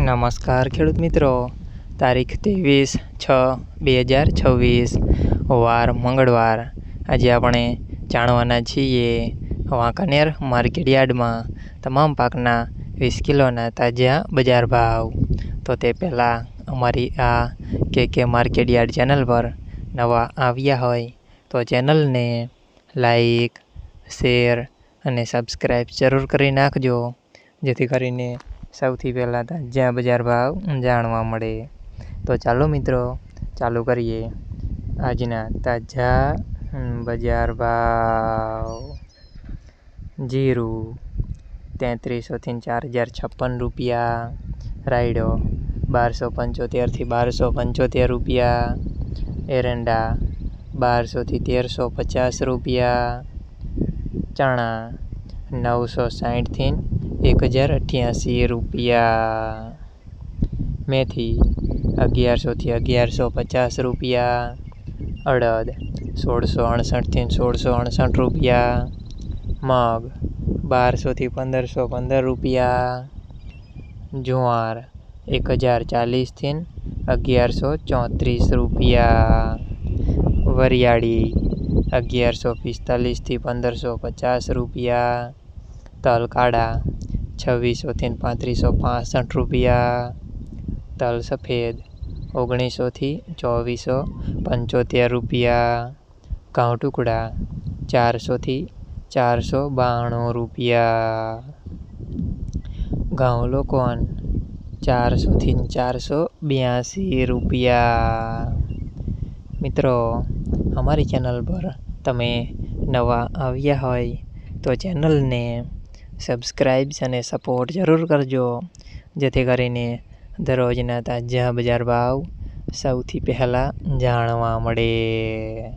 નમસ્કાર ખેડૂત મિત્રો, તારીખ 23/6/2026 વાર મંગળવાર। આજે આપણે જાણવાના છીએ વાંકાનેર માર્કેટયાર્ડમાં તમામ પાકના 20 કિલોના તાજા બજાર ભાવ। તો તે પહેલાં અમારી આ કે માર્કેટયાર્ડ ચેનલ પર નવા આવ્યા હોય તો ચેનલને લાઈક, શેર અને સબસ્ક્રાઈબ જરૂર કરી નાખજો, જેથી કરીને સૌથી પહેલાં તાજા બજાર ભાવ જાણવા મળે। તો ચાલો મિત્રો, ચાલુ કરીએ આજના તાજા બજાર ભાવ। જીરું 3300 થી 4056 રૂપિયા, રાયડો 1275 થી 1275 રૂપિયા, એરંડા 1200 થી 1350 રૂપિયા, ચણા 960 થી 1088 રૂપિયા, મેથી 1100 થી 1150 રૂપિયા, અડદ 1668 થી 1668 રૂપિયા, મગ 1200 થી 1515 રૂપિયા, જુવાર 1040 થી 1134 રૂપિયા, વરિયાળી 1145 થી 1550 રૂપિયા, તલ કાળા 2600 થી 3565 રૂપિયા, તલ સફેદ 1900 થી 2475 રૂપિયા, ઘઉં ટુકડા 400 થી 492 રૂપિયા, ઘઉં લોકવન 400 થી 482 રૂપિયા। મિત્રો, અમારી ચેનલ પર તમે નવા આવ્યા હોય તો ચેનલને સબસ્ક્રાઈબ અને સપોર્ટ જરૂર કરજો, જેથી કરીને દરરોજના તાજા બજાર ભાવ સૌથી પહેલાં જાણવા મળે।